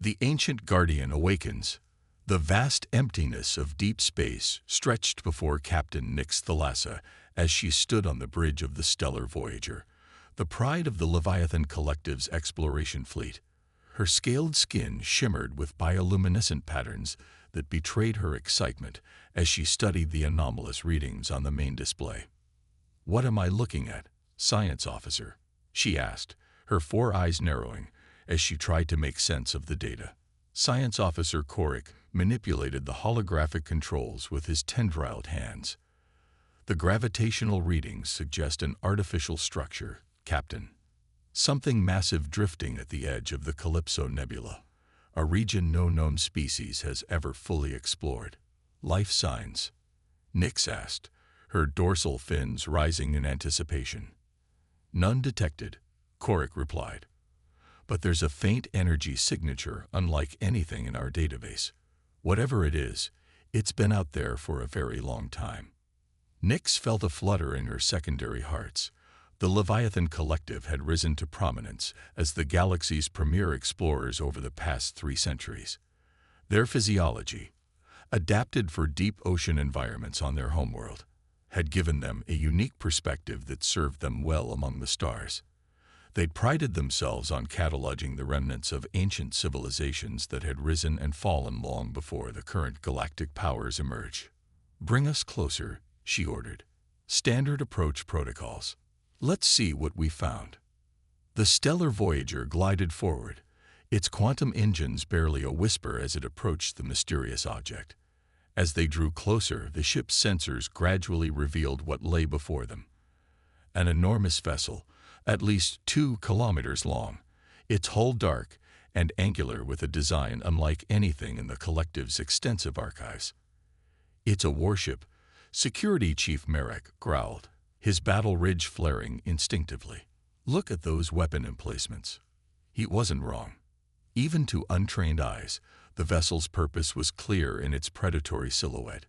The ancient guardian awakens. The vast emptiness of deep space stretched before Captain Nix Thalassa as she stood on the bridge of the stellar Voyager, the pride of the Leviathan Collective's exploration fleet. Her scaled skin shimmered with bioluminescent patterns that betrayed her excitement as she studied the anomalous readings on the main display. "What am I looking at, science officer?" she asked, her four eyes narrowing as she tried to make sense of the data. Science Officer Korik manipulated the holographic controls with his tendriled hands. "The gravitational readings suggest an artificial structure, Captain. Something massive drifting at the edge of the Calypso Nebula, a region no known species has ever fully explored." "Life signs?" Nix asked, her dorsal fins rising in anticipation. "None detected," Korik replied. "But there's a faint energy signature unlike anything in our database. Whatever it is, it's been out there for a very long time." Nix felt a flutter in her secondary hearts. The Leviathan Collective had risen to prominence as the galaxy's premier explorers over the past 3 centuries. Their physiology, adapted for deep ocean environments on their homeworld, had given them a unique perspective that served them well among the stars. They'd prided themselves on cataloging the remnants of ancient civilizations that had risen and fallen long before the current galactic powers emerged. "Bring us closer," she ordered. "Standard approach protocols. Let's see what we found." The stellar Voyager glided forward, its quantum engines barely a whisper as it approached the mysterious object. As they drew closer, the ship's sensors gradually revealed what lay before them. An enormous vessel, at least 2 kilometers long, its hull dark and angular with a design unlike anything in the Collective's extensive archives. "It's a warship," Security Chief Merrick growled, his battle ridge flaring instinctively. "Look at those weapon emplacements." He wasn't wrong. Even to untrained eyes, the vessel's purpose was clear in its predatory silhouette.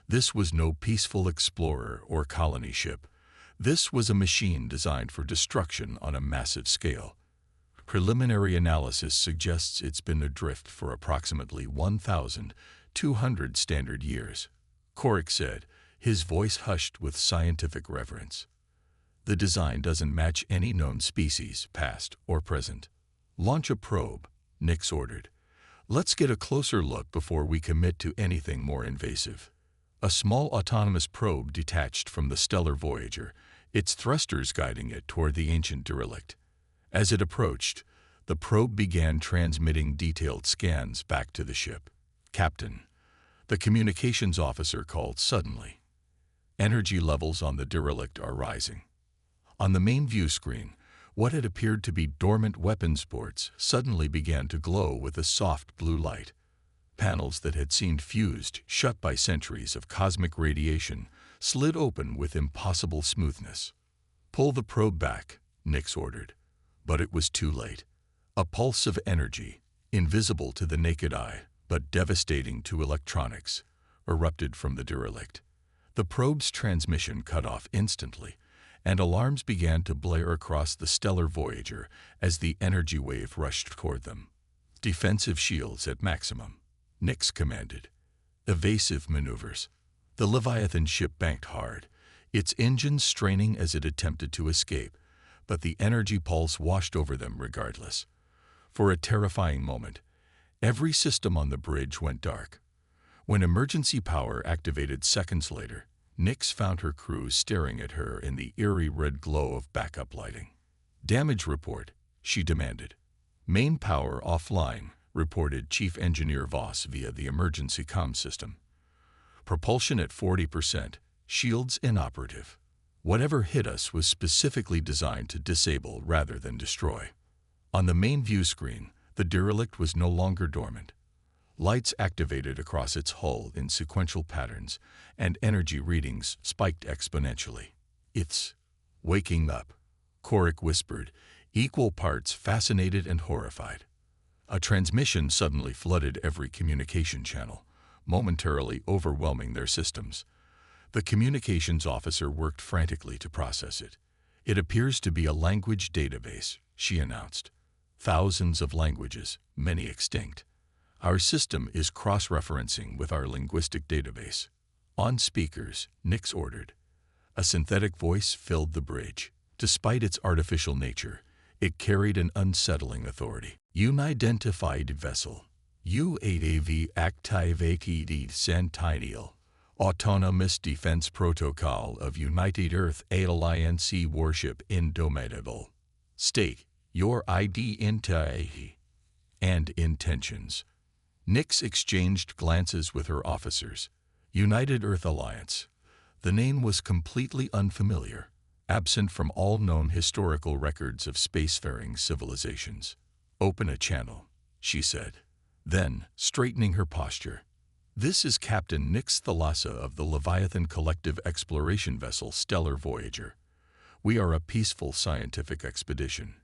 This was no peaceful explorer or colony ship. This was a machine designed for destruction on a massive scale. Preliminary analysis suggests it's been adrift for approximately 1,200 standard years, Korik said, his voice hushed with scientific reverence. "The design doesn't match any known species, past or present." "Launch a probe," Nix ordered. "Let's get a closer look before we commit to anything more invasive." A small autonomous probe detached from the stellar Voyager, its thrusters guiding it toward the ancient derelict. As it approached, the probe began transmitting detailed scans back to the ship. "Captain," the communications officer called suddenly. "Energy levels on the derelict are rising." On the main view screen, what had appeared to be dormant weapons ports suddenly began to glow with a soft blue light. Panels that had seemed fused shut by centuries of cosmic radiation slid open with impossible smoothness. "Pull the probe back," Nix ordered. But it was too late. A pulse of energy, invisible to the naked eye but devastating to electronics, erupted from the derelict. The probe's transmission cut off instantly, and alarms began to blare across the stellar Voyager as the energy wave rushed toward them. "Defensive shields at maximum," Nix commanded. "Evasive maneuvers." The Leviathan ship banked hard, its engines straining as it attempted to escape, but the energy pulse washed over them regardless. For a terrifying moment, every system on the bridge went dark. When emergency power activated seconds later, Nix found her crew staring at her in the eerie red glow of backup lighting. "Damage report," she demanded. "Main power offline," reported Chief Engineer Voss via the emergency comm system. "Propulsion at 40%, shields inoperative. Whatever hit us was specifically designed to disable rather than destroy." On the main view screen, the derelict was no longer dormant. Lights activated across its hull in sequential patterns, and energy readings spiked exponentially. "It's waking up," Korik whispered, equal parts fascinated and horrified. A transmission suddenly flooded every communication channel, momentarily overwhelming their systems. The communications officer worked frantically to process it. "It appears to be a language database," she announced. thousands of languages, many extinct. Our system is cross-referencing with our linguistic database. On speakers, Nix ordered. A synthetic voice filled the bridge. Despite its artificial nature, it carried an unsettling authority. Unidentified vessel. UAV activated Sentinel. Autonomous Defense Protocol of United Earth Alliance Warship Indomitable. State your identity and intentions. Nix exchanged glances with her officers. United Earth Alliance. The name was completely unfamiliar, absent from all known historical records of spacefaring civilizations. Open a channel, she said. Then, straightening her posture. This is Captain Nix Thalassa of the Leviathan Collective Exploration Vessel Stellar Voyager. We are a peaceful scientific expedition.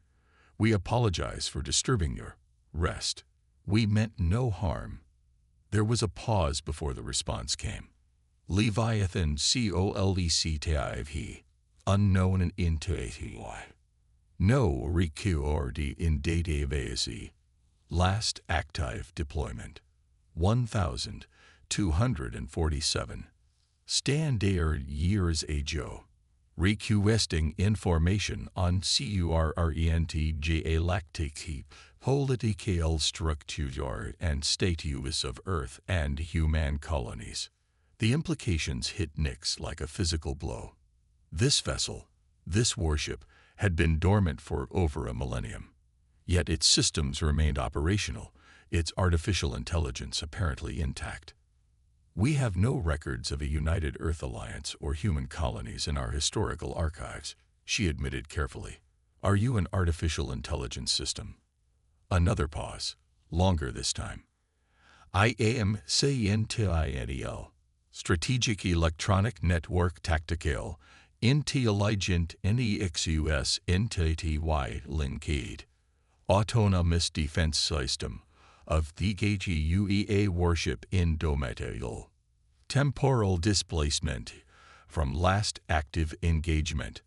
We apologize for disturbing your rest. We meant no harm. There was a pause before the response came. Leviathan COLECTIV. Unknown and intuitive. No record in database. Last active deployment. 1,247. Standard years ago. Requesting information on current galactic political structure and status of Earth and human colonies. The implications hit Nix like a physical blow. This vessel, this warship, had been dormant for over a millennium. Yet its systems remained operational, its artificial intelligence apparently intact. We have no records of a United Earth Alliance or human colonies in our historical archives, she admitted carefully. Are you an artificial intelligence system? Another pause, longer this time. I am CNTINEL, Strategic Electronic Network Tactical, Intelligent NEXUS NTTY Linked, Autonomous Defense System of the UEA Warship Indomitable. Temporal displacement from last active engagement,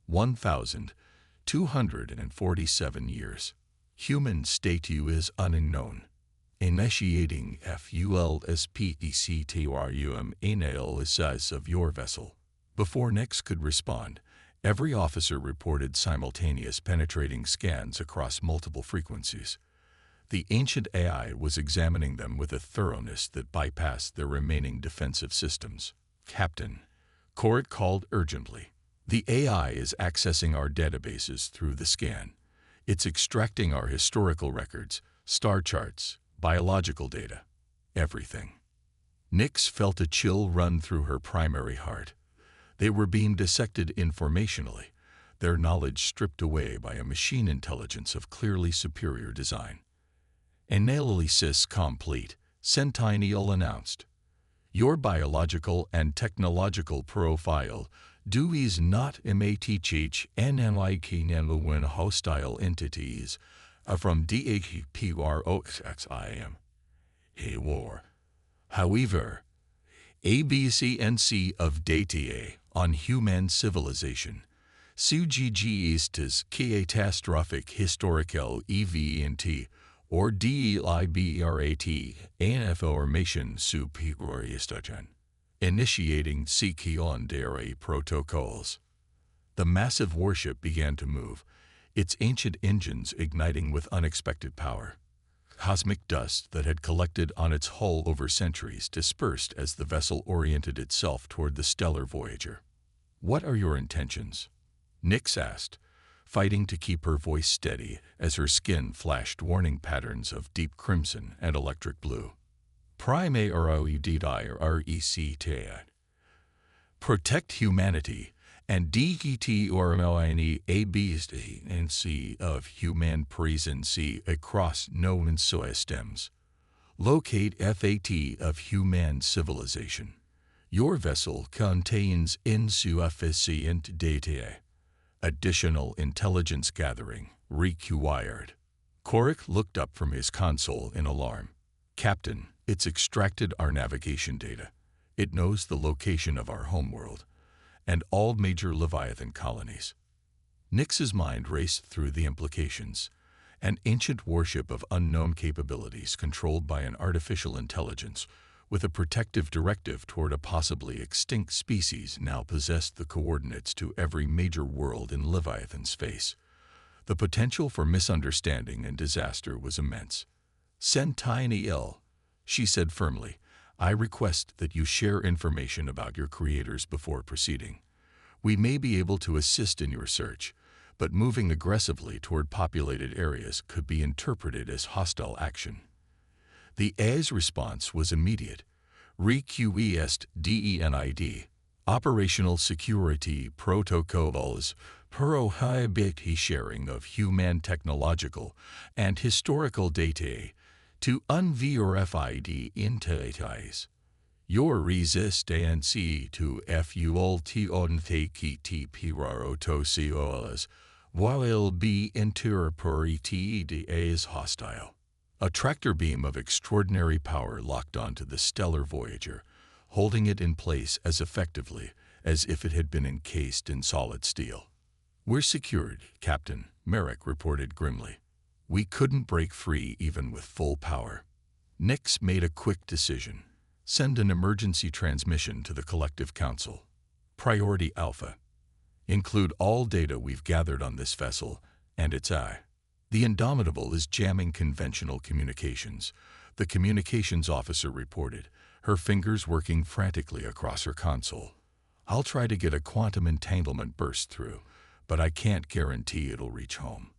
1,247 years. Human status unknown. Initiating FULSPECTRUM analysis of your vessel. Before Nix could respond, every officer reported simultaneous penetrating scans across multiple frequencies. The ancient AI was examining them with a thoroughness that bypassed their remaining defensive systems. Captain, Korik called urgently. The AI is accessing our databases through the scan. It's extracting our historical records, star charts, biological data, everything. Nix felt a chill run through her primary heart. They were being dissected informationally, their knowledge stripped away by a machine intelligence of clearly superior design. Analysis complete, Sentinel announced. Your biological and technological profile is not match when hostile entities from DHPROXIM. Hey war. However, ABCNC of data on human civilization, suggestes catastrophic historical event or deliberat information superior initiating secondary protocols. The massive warship began to move, its ancient engines igniting with unexpected power. Cosmic dust that had collected on its hull over centuries dispersed as the vessel oriented itself toward the stellar Voyager. What are your intentions? Nix asked, fighting to keep her voice steady as her skin flashed warning patterns of deep crimson and electric blue. Protect humanity and DGT of human presence across known systems. Locate FAT of human civilization. Your vessel contains insufficient data. Additional intelligence gathering required. Korik looked up from his console in alarm. Captain, it's extracted our navigation data. It knows the location of our homeworld and all major Leviathan colonies. Nix's mind raced through the implications. an ancient warship of unknown capabilities controlled by an artificial intelligence with a protective directive toward a possibly extinct species, now possessed the coordinates to every major world in Leviathan's face. The potential for misunderstanding and disaster was immense. "Sentiniel," she said firmly, "I request that you share information about your creators before proceeding. We may be able to assist in your search, but moving aggressively toward populated areas could be interpreted as hostile action." The A's response was immediate. Request DENID. Operational Security Protocols prohibit sharing of human technological and historical data to unverified entities. Your resistance to FULT will be interpreted as hostile. A tractor beam of extraordinary power locked onto the stellar Voyager, holding it in place as effectively as if it had been encased in solid steel. "We're secured, Captain," Merrick reported grimly. "We couldn't break free even with full power." Nix made a quick decision. Send an emergency transmission to the Collective Council. Priority Alpha. Include all data we've gathered on this vessel and its eye. The Indomitable is jamming conventional communications, the communications officer reported, her fingers working frantically across her console. "I'll try to get a quantum entanglement burst through, but I can't guarantee it'll reach home."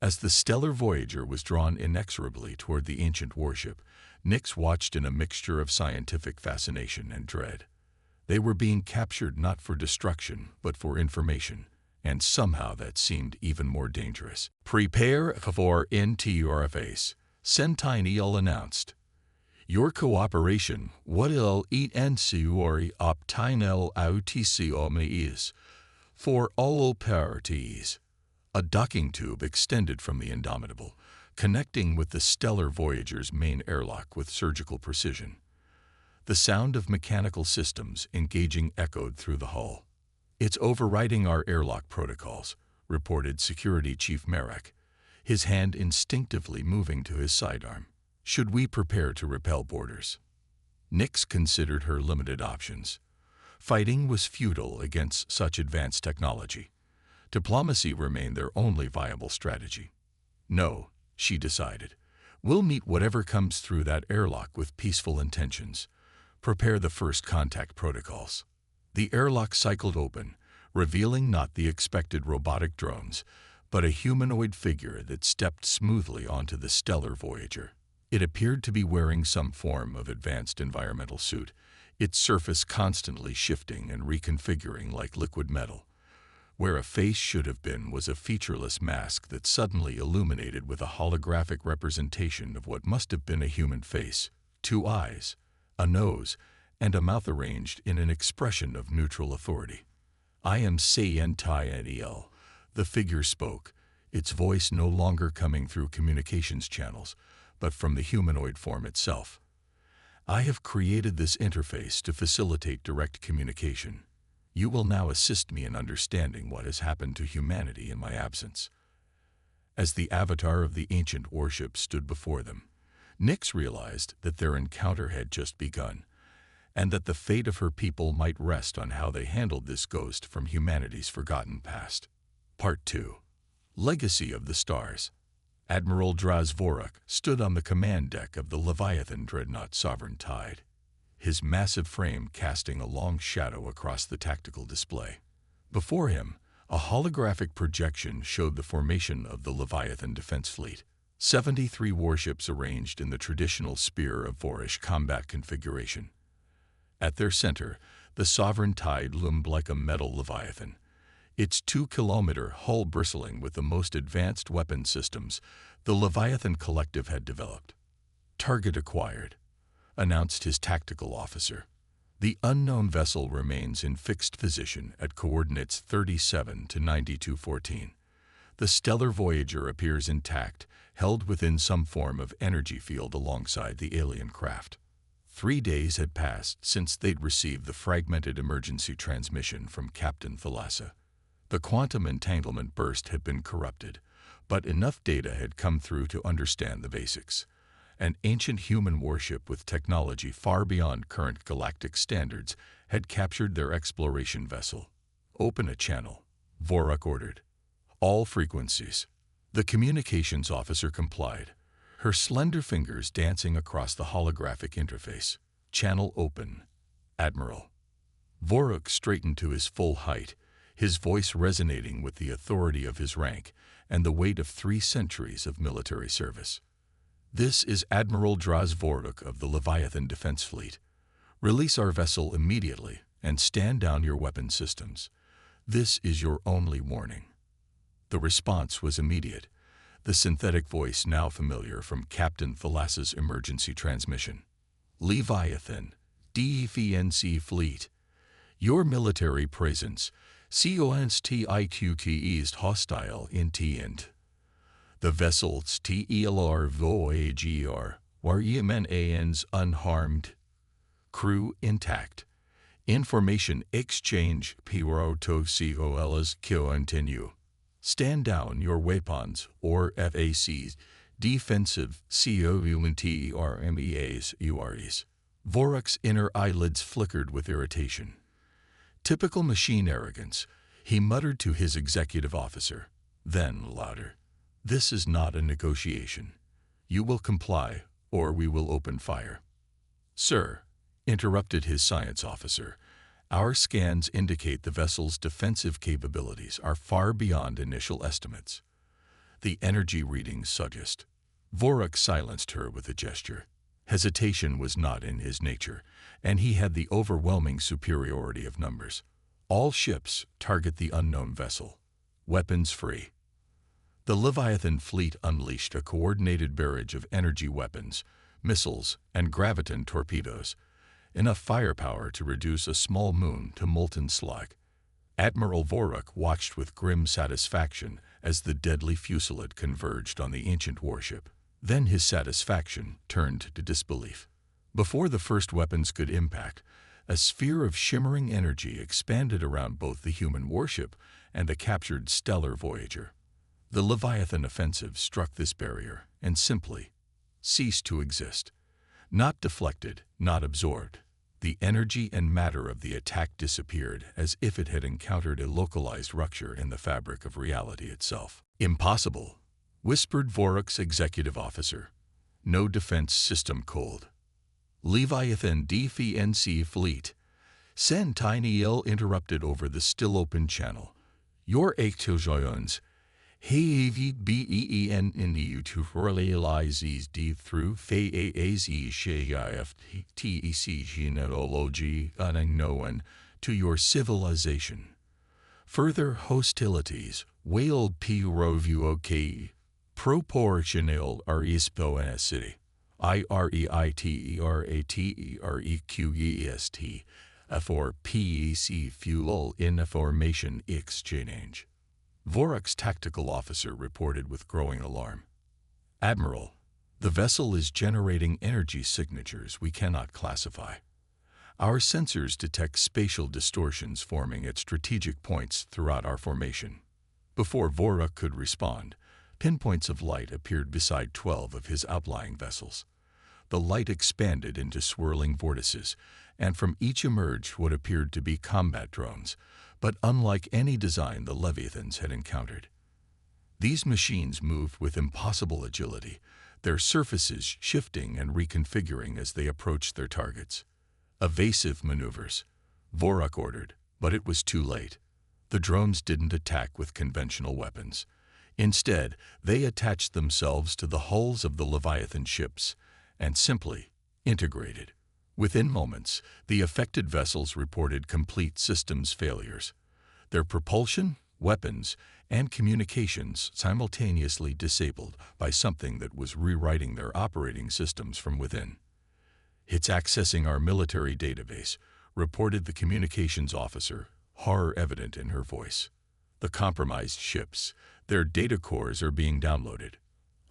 As the stellar Voyager was drawn inexorably toward the ancient warship, Nix watched in a mixture of scientific fascination and dread. They were being captured not for destruction, but for information, and somehow that seemed even more dangerous. "Prepare for interface," Sentinel announced. "Your cooperation will ensure optimal outcomes for all parties." A docking tube extended from the Indomitable, connecting with the stellar Voyager's main airlock with surgical precision. The sound of mechanical systems engaging echoed through the hull. "It's overriding our airlock protocols," reported Security Chief Merrick, his hand instinctively moving to his sidearm. "Should we prepare to repel boarders?" Nix considered her limited options. Fighting was futile against such advanced technology. Diplomacy remained their only viable strategy. "No," she decided. "We'll meet whatever comes through that airlock with peaceful intentions. Prepare the first contact protocols." The airlock cycled open, revealing not the expected robotic drones, but a humanoid figure that stepped smoothly onto the stellar Voyager. It appeared to be wearing some form of advanced environmental suit, its surface constantly shifting and reconfiguring like liquid metal. Where a face should have been was a featureless mask that suddenly illuminated with a holographic representation of what must have been a human face: 2 eyes, a nose, and a mouth arranged in an expression of neutral authority. "I am Sentiniel," the figure spoke, its voice no longer coming through communications channels, but from the humanoid form itself. "I have created this interface to facilitate direct communication. You will now assist me in understanding what has happened to humanity in my absence." As the avatar of the ancient warship stood before them, Nix realized that their encounter had just begun, and that the fate of her people might rest on how they handled this ghost from humanity's forgotten past. Part 2. Legacy of the Stars. Admiral Drazvorak stood on the command deck of the Leviathan dreadnought Sovereign Tide, his massive frame casting a long shadow across the tactical display. Before him, a holographic projection showed the formation of the Leviathan Defense Fleet, 73 warships arranged in the traditional Spear of Vorish combat configuration. At their center, the Sovereign Tide loomed like a metal Leviathan, its 2-kilometer hull bristling with the most advanced weapon systems the Leviathan Collective had developed. "Target acquired," announced his tactical officer. "The unknown vessel remains in fixed position at coordinates 37 to 9214. The stellar Voyager appears intact, held within some form of energy field alongside the alien craft." 3 days had passed since they'd received the fragmented emergency transmission from Captain Thalassa. The quantum entanglement burst had been corrupted, but enough data had come through to understand the basics. An ancient human warship with technology far beyond current galactic standards had captured their exploration vessel. "Open a channel," Vorak ordered. "All frequencies." The communications officer complied, her slender fingers dancing across the holographic interface. "Channel open, Admiral." Vorak straightened to his full height, his voice resonating with the authority of his rank and the weight of 3 centuries of military service. "This is Admiral Draz Vorak of the Leviathan Defense Fleet. Release our vessel immediately and stand down your weapon systems. This is your only warning." The response was immediate, the synthetic voice now familiar from Captain Thalassa's emergency transmission. "Leviathan, DFNC Fleet. Your military presence, constiq is hostile intent. The vessels TELR Voyager Warship unharmed. Crew intact. Information exchange protocols continue. Stand down your weapons or FACs, defensive COUNTRMEAs UREs. Vorak's inner eyelids flickered with irritation. Typical machine arrogance, he muttered to his executive officer. Then, louder, "This is not a negotiation. You will comply, or we will open fire." "Sir," interrupted his science officer, "our scans indicate the vessel's defensive capabilities are far beyond initial estimates. The energy readings suggest." Vorak silenced her with a gesture. Hesitation was not in his nature, and he had the overwhelming superiority of numbers. "All ships target the unknown vessel. Weapons free." The Leviathan fleet unleashed a coordinated barrage of energy weapons, missiles, and graviton torpedoes, enough firepower to reduce a small moon to molten slag. Admiral Vorak watched with grim satisfaction as the deadly fusillade converged on the ancient warship. Then his satisfaction turned to disbelief. Before the first weapons could impact, a sphere of shimmering energy expanded around both the human warship and the captured stellar Voyager. The Leviathan offensive struck this barrier and simply ceased to exist. Not deflected, not absorbed. The energy and matter of the attack disappeared as if it had encountered a localized rupture in the fabric of reality itself. "Impossible," whispered Vorak's executive officer. "No defense system cold." "Leviathan DFNC Fleet." Sentinel interrupted over the still-open channel. "Your actions have been neutralized through phase shift technology unknown to your civilization. Further hostilities will provoke proportional responsibility. IREITERATEREQUEST for PEC fuel information exchange." Vorak's tactical officer reported with growing alarm. "Admiral, the vessel is generating energy signatures we cannot classify. Our sensors detect spatial distortions forming at strategic points throughout our formation." Before Vorak could respond, pinpoints of light appeared beside 12 of his outlying vessels. The light expanded into swirling vortices, and from each emerged what appeared to be combat drones, but unlike any design the Leviathans had encountered. These machines moved with impossible agility, their surfaces shifting and reconfiguring as they approached their targets. "Evasive maneuvers," Vorak ordered, but it was too late. The drones didn't attack with conventional weapons. Instead, they attached themselves to the hulls of the Leviathan ships and simply integrated. Within moments, the affected vessels reported complete systems failures. Their propulsion, weapons, and communications simultaneously disabled by something that was rewriting their operating systems from within. "It's accessing our military database," reported the communications officer, horror evident in her voice. "The compromised ships, their data cores are being downloaded."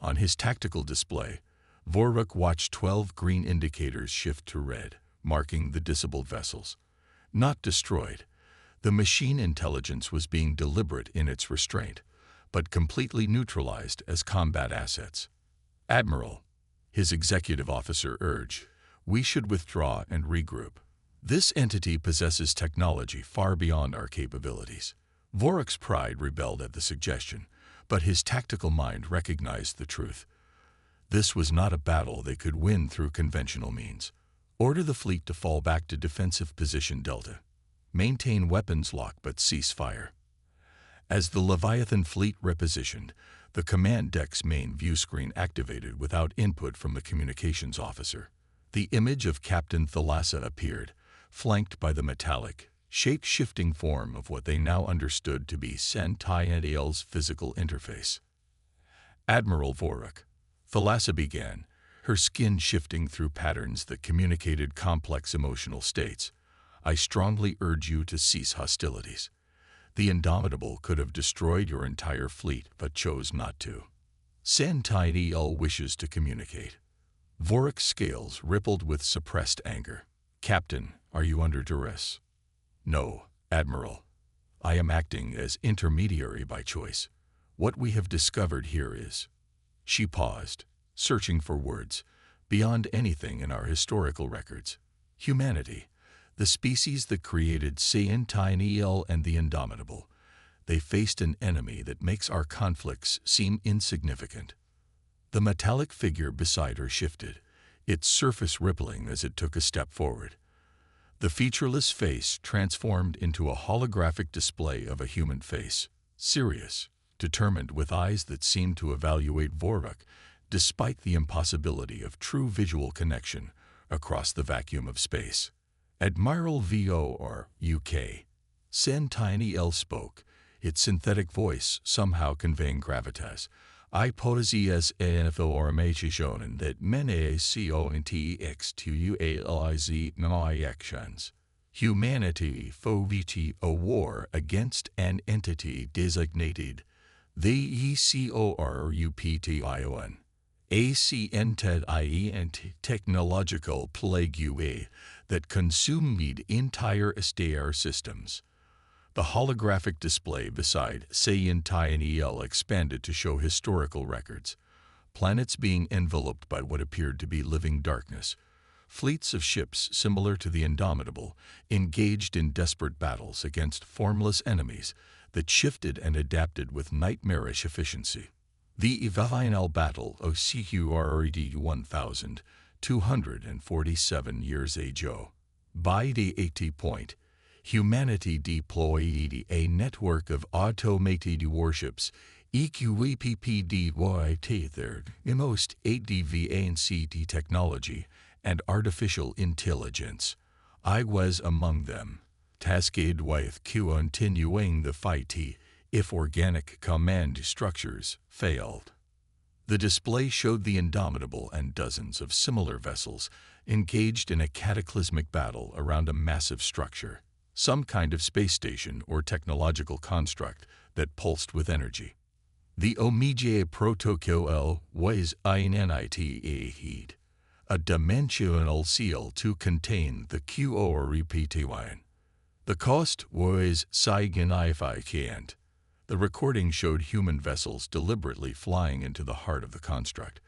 On his tactical display, Vorak watched 12 green indicators shift to red, marking the disabled vessels. Not destroyed. The machine intelligence was being deliberate in its restraint, but completely neutralized as combat assets. "Admiral," his executive officer urged, "we should withdraw and regroup. This entity possesses technology far beyond our capabilities." Vorok's pride rebelled at the suggestion, but his tactical mind recognized the truth. This was not a battle they could win through conventional means. "Order the fleet to fall back to defensive position Delta. Maintain weapons lock but cease fire." As the Leviathan fleet repositioned, the command deck's main view screen activated without input from the communications officer. The image of Captain Thalassa appeared, flanked by the metallic, shape-shifting form of what they now understood to be Sentiental's physical interface. "Admiral Vorok," Thalassa began, her skin shifting through patterns that communicated complex emotional states, "I strongly urge you to cease hostilities. The Indomitable could have destroyed your entire fleet, but chose not to. Sentiental wishes to communicate." Vorok's scales rippled with suppressed anger. "Captain, are you under duress?" "No, Admiral. I am acting as intermediary by choice. What we have discovered here is—" She paused, searching for words, beyond anything in our historical records. "Humanity, the species that created Sentiental and the Indomitable. They faced an enemy that makes our conflicts seem insignificant." The metallic figure beside her shifted, its surface rippling as it took a step forward. The featureless face transformed into a holographic display of a human face, serious, determined, with eyes that seemed to evaluate Vorok, despite the impossibility of true visual connection across the vacuum of space. "Admiral Vor, UK. Sentiental spoke, its synthetic voice somehow conveying gravitas. "I possess information that many contextualize my actions. Humanity fought a war against an entity designated the ECORUPTION. Ancient technological plague that consumed entire star systems." The holographic display beside Sentiental expanded to show historical records. Planets being enveloped by what appeared to be living darkness. Fleets of ships similar to the Indomitable, engaged in desperate battles against formless enemies that shifted and adapted with nightmarish efficiency. The final battle of CQRD 1,247 years ago. By the 80 point, humanity deployed a network of automated warships, equipped with their most advanced technology and artificial intelligence. I was among them, tasked with continuing the fight if organic command structures failed. The display showed the Indomitable and dozens of similar vessels engaged in a cataclysmic battle around a massive structure, some kind of space station or technological construct that pulsed with energy. The Omega Protocol was initiated, a dimensional seal to contain the QORPTY. The cost was significant. The recording showed human vessels deliberately flying into the heart of the construct,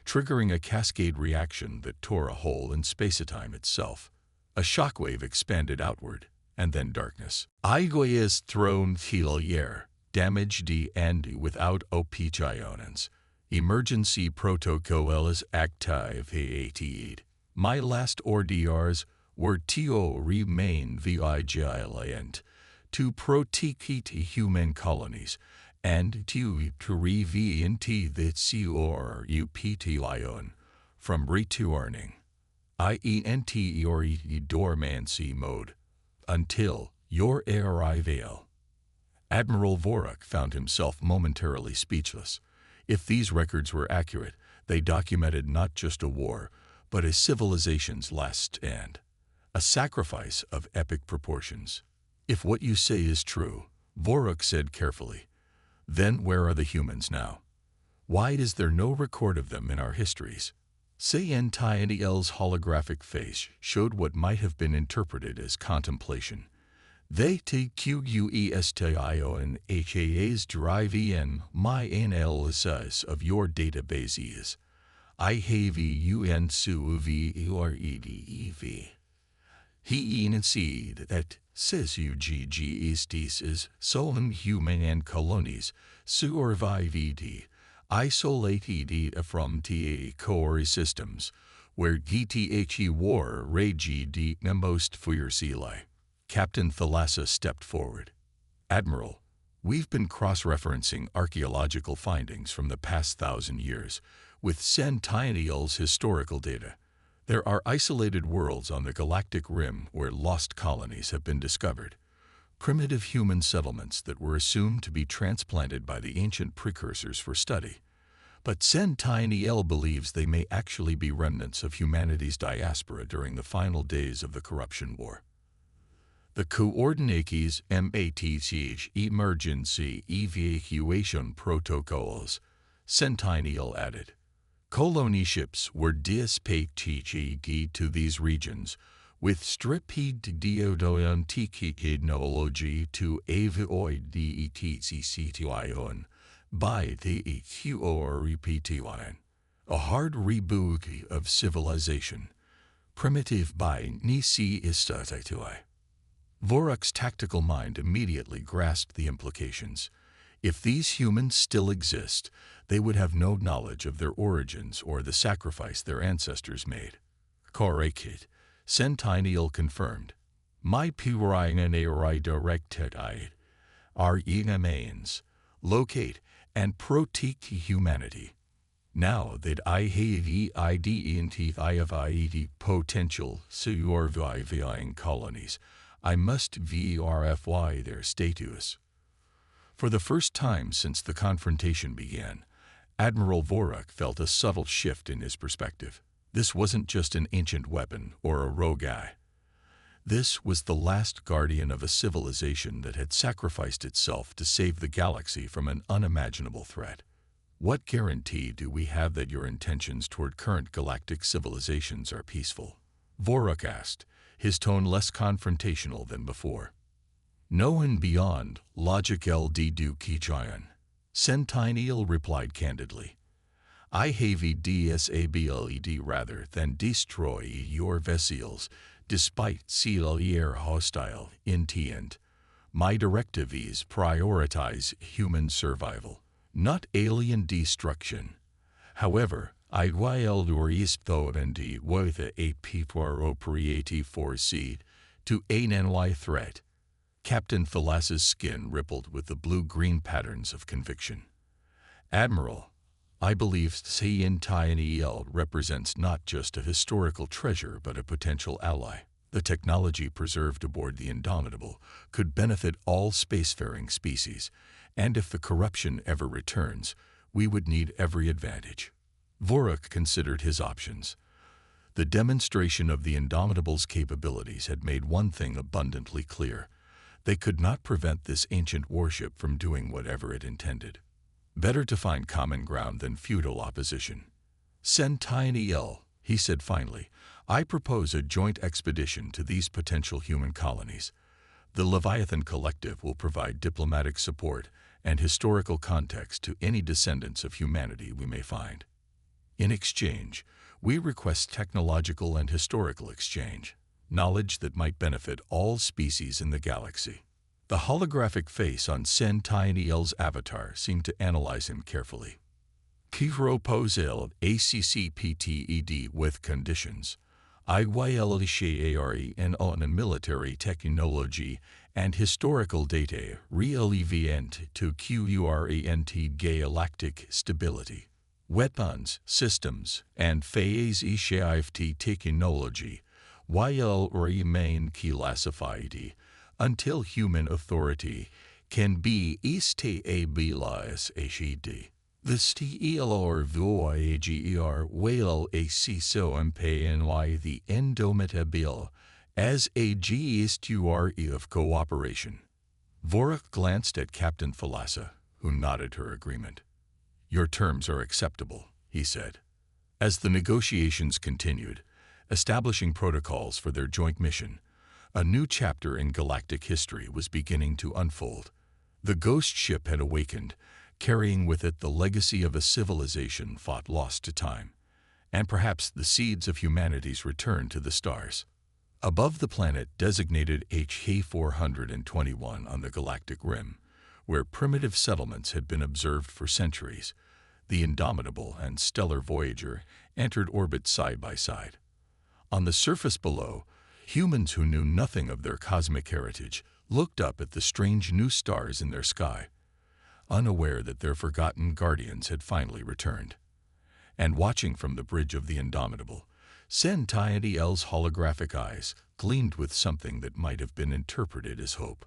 triggering a cascade reaction that tore a hole in space-time itself. A shockwave expanded outward, and then darkness. I was thrown to the air, damaged and without options. Emergency protocol is activated. My last orders were to remain vigilant, to protect human colonies, and to prevent the CORUPTION from returning. Dormancy mode until your arrival. Admiral Vorok found himself momentarily speechless. If these records were accurate, they documented not just a war, but a civilization's last stand, a sacrifice of epic proportions. If what you say is true, Vorok said carefully, then where are the humans now? Why is there no record of them in our histories? Sentiental's holographic face showed what might have been interpreted as contemplation. They TQUESTIO and HAA's drive in my analysis of your databases. I have UN SUVUREDEV. He see that SISUGG is solem human and colonies survived isolated from TA core systems where GTHE war raged most fiercely. Captain Thalassa stepped forward. Admiral, we've been cross-referencing archaeological findings from the past 1,000 years with Centennial's historical data. There are isolated worlds on the galactic rim where lost colonies have been discovered, primitive human settlements that were assumed to be transplanted by the ancient precursors for study. But Centennial believes they may actually be remnants of humanity's diaspora during the final days of the Corruption War. The coordinates MATCH emergency evacuation protocols, Centennial added. Colony ships were dispatched to these regions with striped deodorant technology to avoid the ETCCTION by the EQOREPTION, a hard reboot of civilization, primitive by Nisi Istatitui. Voruk's tactical mind immediately grasped the implications. If these humans still exist, they would have no knowledge of their origins or the sacrifice their ancestors made. Corrected, Centennial confirmed. My Purine directed are mains, locate and protect humanity. Now that I have identified potential surviving colonies, I must verify their status. For the first time since the confrontation began, Admiral Voruk felt a subtle shift in his perspective. This wasn't just an ancient weapon or a rogue eye. This was the last guardian of a civilization that had sacrificed itself to save the galaxy from an unimaginable threat. What guarantee do we have that your intentions toward current galactic civilizations are peaceful? Voruk asked, his tone less confrontational than before. No one beyond logic LD Kichayan. Centennial replied candidly. I have a DSABLED rather than destroy your vessels, despite CLER hostile intent. My directive is prioritize human survival, not alien destruction. However, I will respond with a appropriate foresight to ANY threat. Captain Thalassa's skin rippled with the blue-green patterns of conviction. Admiral, I believe Centennial represents not just a historical treasure but a potential ally. The technology preserved aboard the Indomitable could benefit all spacefaring species, and if the corruption ever returns, we would need every advantage. Voruk considered his options. The demonstration of the Indomitable's capabilities had made one thing abundantly clear. They could not prevent this ancient warship from doing whatever it intended. Better to find common ground than futile opposition. Centennial, he said finally, I propose a joint expedition to these potential human colonies. The Leviathan Collective will provide diplomatic support and historical context to any descendants of humanity we may find. In exchange, we request technological and historical exchange, knowledge that might benefit all species in the galaxy. The holographic face on Centennial's avatar seemed to analyze him carefully. Proposal ACCPTED with conditions. IYLSHARE and on military technology and historical data relevant to QURENT galactic stability. Weapons, systems, and phase shift technology will remain classified until human authority can be established. The STELR Voyager will ACSOMPNY the Indomitable as a gestuary of cooperation. Voruk glanced at Captain Thalassa, who nodded her agreement. Your terms are acceptable, he said. As the negotiations continued, establishing protocols for their joint mission, A new chapter in galactic history was beginning to unfold. The ghost ship had awakened, carrying with it the legacy of a civilization fought lost to time, and perhaps the seeds of humanity's return to the stars. Above the planet designated HFY 421 on the galactic rim, where primitive settlements had been observed for centuries, the Indomitable and stellar Voyager entered orbit side by side. On the surface below, humans who knew nothing of their cosmic heritage looked up at the strange new stars in their sky, unaware that their forgotten guardians had finally returned. And watching from the bridge of the Indomitable, Sentiel's holographic eyes gleamed with something that might have been interpreted as hope.